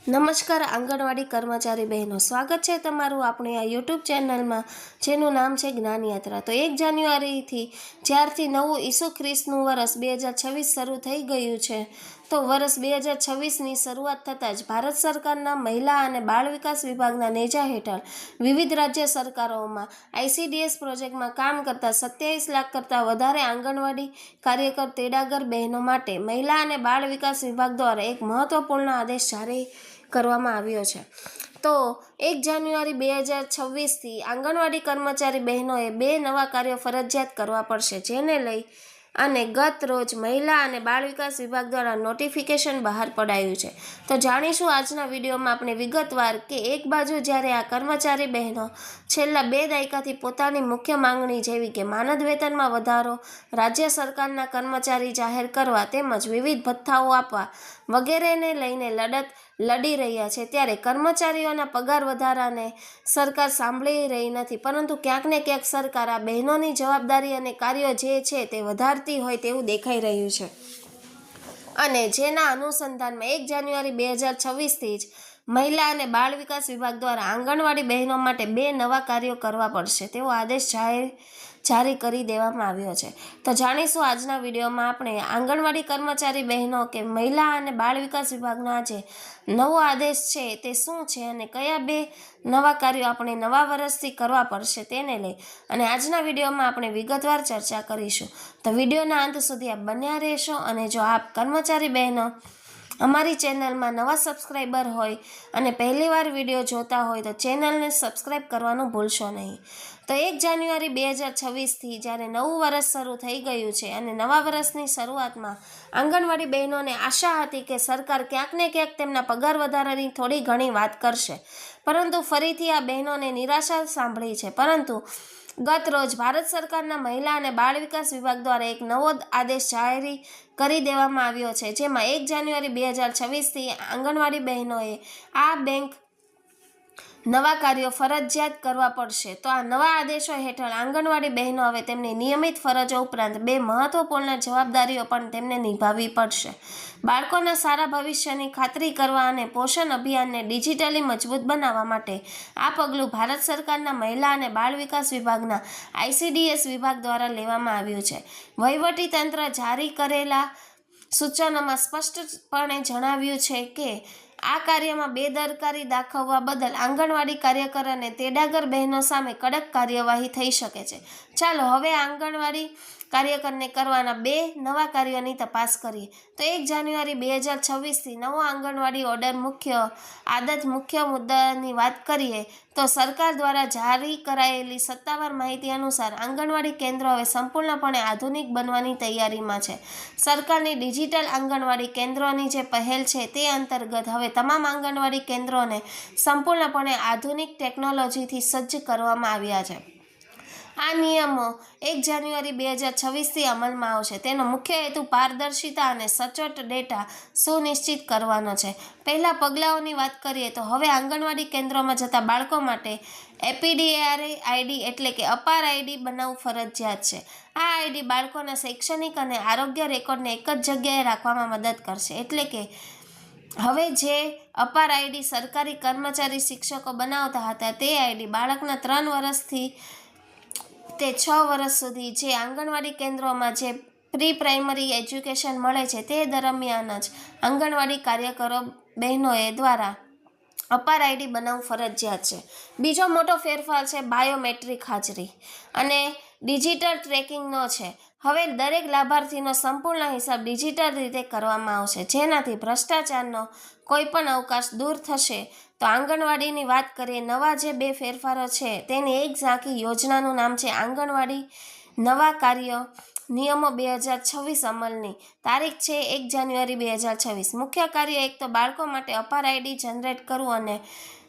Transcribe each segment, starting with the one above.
નમસ્કાર આંગણવાડી કર્મચારી બહેનો, સ્વાગત છે તમારું આપણી આ યુટ્યુબ ચેનલમાં જેનું નામ છે જ્ઞાન યાત્રા। તો 1 જાન્યુઆરીથી જ્યારથી નવું ઈસુ ખ્રિસ્તનું વર્ષ 2026 શરૂ થઈ ગયું છે, તો વર્ષ 2026ની શરૂઆત થતાં જ ભારત સરકારના મહિલા અને બાળ વિકાસ વિભાગના નેજા હેઠળ વિવિધ રાજ્ય સરકારોમાં ICDS પ્રોજેક્ટમાં કામ કરતા 27 લાખ કરતાં વધારે આંગણવાડી કાર્યકર તેડાગર બહેનો માટે મહિલા અને બાળ વિકાસ વિભાગ દ્વારા એક મહત્વપૂર્ણ આદેશ જારી કરવામાં આવ્યો છે। તો 1 જાન્યુઆરી 2026થી આંગણવાડી કર્મચારી બહેનોએ 2 નવા કાર્યો ફરજિયાત કરવા પડશે, જેને લઈ અને ગત રોજ મહિલા અને બાળ વિકાસ વિભાગ દ્વારા નોટિફિકેશન બહાર પડાયું છે। તો જાણીશું આજના વિડીયોમાં આપણે વિગતવાર કે એક બાજુ જ્યારે આ કર્મચારી બહેનો છેલ્લા 2 દાયકાથી પોતાની મુખ્ય માંગણી જેવી કે માનદ વેતનમાં વધારો, રાજ્ય સરકારના કર્મચારી જાહેર કરવા તેમજ વિવિધ ભથ્થાઓ આપવા વગેરેને લઈને લડત લડી રહ્યા છે, ત્યારે કર્મચારીઓના પગાર વધારાને સરકાર સાંભળી રહી નથી, પરંતુ ક્યાંક ને ક્યાંક સરકાર આ બહેનોની જવાબદારી અને કાર્યો જે છે તે વધારતી હોય તેવું દેખાઈ રહ્યું છે, અને જેના અનુસંધાનમાં 1 જાન્યુઆરી 2026થી જ મહિલા અને બાળ વિકાસ વિભાગ દ્વારા આંગણવાડી બહેનો માટે 2 નવા કાર્યો કરવા પડશે તેવો આદેશ જારી કરી દેવામાં આવ્યો છે। તો જાણીશું આજના વિડીયોમાં આપણે આંગણવાડી કર્મચારી બહેનો કે મહિલા અને બાળ વિકાસ વિભાગનો આજે નવો આદેશ છે તે શું છે અને કયા 2 નવા કાર્યો આપણે નવા વર્ષથી કરવા પડશે તેને લઈ અને આજના વિડીયોમાં આપણે વિગતવાર ચર્ચા કરીશું। તો વિડીયોના અંત સુધી આપ બન્યા રહેશો, અને જો આપ કર્મચારી બહેનો અમારી ચેનલમાં નવા સબસ્ક્રાઈબર હોય અને પહેલીવાર વિડીયો જોતા હોય તો ચેનલને સબસ્ક્રાઈબ કરવાનું ભૂલશો નહીં। તો 1 જાન્યુઆરી 2026થી જ્યારે નવું વર્ષ શરૂ થઈ ગયું છે અને નવા વર્ષની શરૂઆતમાં આંગણવાડી બહેનોને આશા હતી કે સરકાર ક્યાંક ને ક્યાંક તેમના પગાર વધારાની થોડી ઘણી વાત કરશે, પરંતુ ફરીથી આ બહેનોને નિરાશા સાંભળી છે। પરંતુ ગત રોજ ભારત સરકારના મહિલા અને બાળ વિકાસ વિભાગ દ્વારા એક નવો આદેશ જારી કરી દેવામાં આવ્યો છે, જેમાં 1 જાન્યુઆરી 2026થી આંગણવાડી બહેનોએ આ બેંક નવા કાર્યો ફરજિયાત કરવા પડશે। તો આ નવા આદેશો હેઠળ આંગણવાડી બહેનો હવે તેમની નિયમિત ફરજો ઉપરાંત 2 મહત્વપૂર્ણ જવાબદારીઓ પણ તેમને નિભાવવી પડશે। બાળકોના સારા ભવિષ્યની ખાતરી કરવા અને પોષણ અભિયાનને ડિજિટલી મજબૂત બનાવવા માટે આ પગલું ભારત સરકારના મહિલા અને બાળ વિકાસ વિભાગના ICDS વિભાગ દ્વારા લેવામાં આવ્યું છે। વહીવટી તંત્ર જારી કરેલા સૂચનોમાં સ્પષ્ટપણે જણાવ્યું છે કે આ કાર્યમાં બેદરકારી દાખવવા બદલ આંગણવાડી કાર્યકર અને તેડાગર બહેનો સામે કડક કાર્યવાહી થઈ શકે છે। ચાલો હવે આંગણવાડી કાર્યકરને કરવાના 2 નવા કાર્યોની તપાસ કરીએ। તો 1 જાન્યુઆરી 2026થી નવો આંગણવાડી ઓર્ડર મુખ્ય મુદ્દાની વાત કરીએ તો સરકાર દ્વારા જારી કરાયેલી સત્તાવાર માહિતી અનુસાર આંગણવાડી કેન્દ્રો હવે સંપૂર્ણપણે આધુનિક બનવાની તૈયારીમાં છે। સરકારની ડિજિટલ આંગણવાડી કેન્દ્રોની જે પહેલ છે તે અંતર્ગત હવે તમામ આંગણવાડી કેન્દ્રોને સંપૂર્ણપણે આધુનિક ટેકનોલોજીથી સજ્જ કરવામાં આવ્યા છે। આ નિયમો 1 જાન્યુઆરી 2026થી અમલમાં આવશે। તેનો મુખ્ય હેતુ પારદર્શિતા અને સચોટ ડેટા સુનિશ્ચિત કરવાનો છે। પહેલા પગલાઓની વાત કરીએ તો હવે આંગણવાડી કેન્દ્રોમાં જતા બાળકો માટે APDARA ID એટલે કે અપાર ID બનાવવું ફરજિયાત છે। આ ID બાળકોના શૈક્ષણિક અને આરોગ્ય રેકોર્ડને એક જ જગ્યાએ રાખવામાં મદદ કરશે, એટલે કે હવે જે અપાર ID સરકારી કર્મચારી શિક્ષકો બનાવતા હતા તે ID બાળકના 3 વર્ષથી તે 6 વર્ષ સુધી જે આંગણવાડી કેન્દ્રોમાં જે પ્રી પ્રાઇમરી એજ્યુકેશન મળે છે તે દરમિયાન જ આંગણવાડી કાર્યકરો બહેનોએ દ્વારા અપાર ID બનાવવું ફરજિયાત છે। બીજો મોટો ફેરફાર છે બાયોમેટ્રિક હાજરી અને ડિજિટલ ટ્રેકિંગનો છે। હવે દરેક લાભાર્થીનો સંપૂર્ણ હિસાબ ડિજિટલ રીતે કરવામાં આવશે, જેનાથી ભ્રષ્ટાચારનો કોઈ પણ અવકાશ દૂર થશે। તો આંગણવાડીની વાત કરીએ, નવા જે 2 ફેરફારો છે તેની એક ઝાંખી યોજનાનું નામ છે આંગણવાડી નવા કાર્યો નિયમો 2026 અમલની તારીખ છે 1 જાન્યુઆરી 2026। મુખ્ય કાર્ય એક તો બાળકો માટે અપાર ID જનરેટ કરવું અને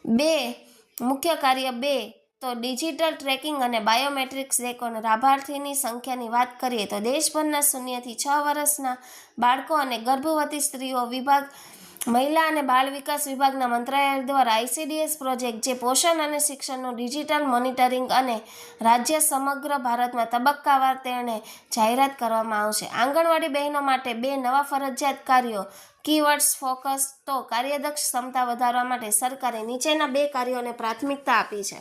2 મુખ્ય કાર્ય 2 તો ડિજિટલ ટ્રેકિંગ અને બાયોમેટ્રિક્સ રેકોર્ડ। લાભાર્થીની સંખ્યાની વાત કરીએ તો દેશભરના 0 થી 6 વર્ષના બાળકો અને ગર્ભવતી સ્ત્રીઓ વિભાગ મહિલા અને બાળ વિકાસ વિભાગના મંત્રાલય દ્વારા ICDS પ્રોજેક્ટ, જે પોષણ અને શિક્ષણનું ડિજિટલ મોનિટરિંગ અને રાજ્ય સમગ્ર ભારતમાં તબક્કાવાર તેને જાહેરાત કરવામાં આવશે. આંગણવાડી બહેનો માટે 2 નવા ફરજિયાત કાર્યો. Keywords focus. તો કાર્યદક્ષ ક્ષમતા વધારવા માટે સરકારે નીચેના 2 કાર્યોને પ્રાથમિકતા આપી છે,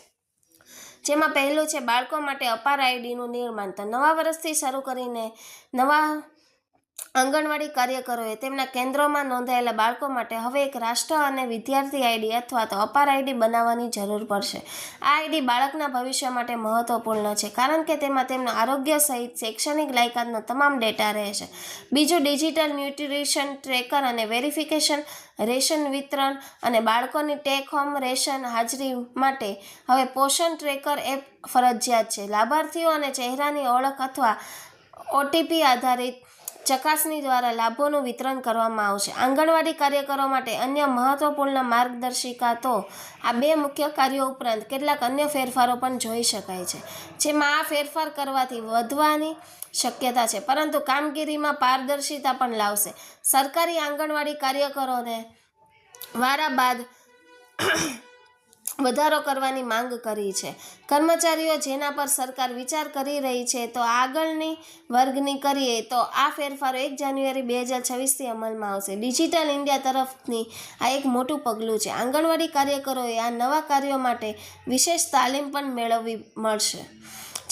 જેમાં પહેલું છે બાળકો માટે અપાર આઈડીનું નિર્માણ. તો નવા વર્ષથી શરૂ કરીને નવા આંગણવાડી કાર્યકરોએ તેમના કેન્દ્રોમાં નોંધાયેલા બાળકો માટે હવે એક રાષ્ટ્ર અને વિદ્યાર્થી આઈડી અથવા તો અપાર આઈડી બનાવવાની જરૂર પડશે. આ આઈડી બાળકના ભવિષ્ય માટે મહત્વપૂર્ણ છે, કારણ કે તેમાં તેમનું આરોગ્ય સહિત શૈક્ષણિક લાયકાતનો તમામ ડેટા રહેશે. બીજું, ડિજિટલ ન્યુટ્રિશન ટ્રેકર અને વેરિફિકેશન. રેશન વિતરણ અને બાળકોની ટેક હોમ રેશન હાજરી માટે હવે પોષણ ટ્રેકર એપ ફરજિયાત છે. લાભાર્થીઓ અને ચહેરાની ઓળખ અથવા OTP આધારિત ચકાસણી દ્વારા લાભોનું વિતરણ કરવામાં આવશે. આંગણવાડી કાર્યકરો માટે અન્ય મહત્વપૂર્ણ માર્ગદર્શિકા. તો આ 2 મુખ્ય કાર્યો ઉપરાંત કેટલાક અન્ય ફેરફારો પણ જોઈ શકાય છે, જેમાં આ ફેરફાર કરવાથી વધવાની શક્યતા છે, પરંતુ કામગીરીમાં પારદર્શિતા પણ લાવશે. સરકારી આંગણવાડી કાર્યકરોને વારા બાદ વધારો કરવાની માંગ કરી છે. કર્મચારીઓ જેના પર સરકાર વિચાર કરી રહી છે. તો આગળની વર્ગની કરીએ તો આ ફેરફારો 1 જાન્યુઆરી 2026થી અમલમાં આવશે. ડિજિટલ ઇન્ડિયા તરફની આ એક મોટું પગલું છે. આંગણવાડી કાર્યકરોએ આ નવા કાર્યો માટે વિશેષ તાલીમ પણ મેળવવી મળશે,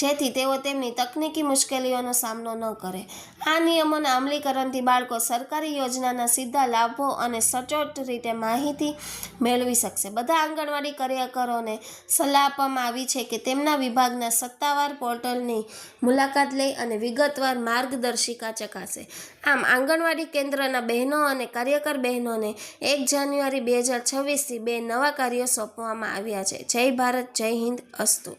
જેથી તેઓ તેમની તકનીકી મુશ્કેલીઓનો સામનો ન કરે. આ નિયમોના અમલીકરણથી બાળકો સરકારી યોજનાના સીધા લાભો અને સચોટ રીતે માહિતી મેળવી શકશે. બધા આંગણવાડી કાર્યકરોને સલાહ આપવામાં આવી છે કે તેમના વિભાગના સત્તાવાર પોર્ટલની મુલાકાત લઈ અને વિગતવાર માર્ગદર્શિકા ચકાસે. આમ, આંગણવાડી કેન્દ્રના બહેનો અને કાર્યકર બહેનોને 1 જાન્યુઆરી 2026થી 2 નવા કાર્યો સોંપવામાં આવ્યા છે. જય ભારત, જય હિન્દ, અસ્તુ.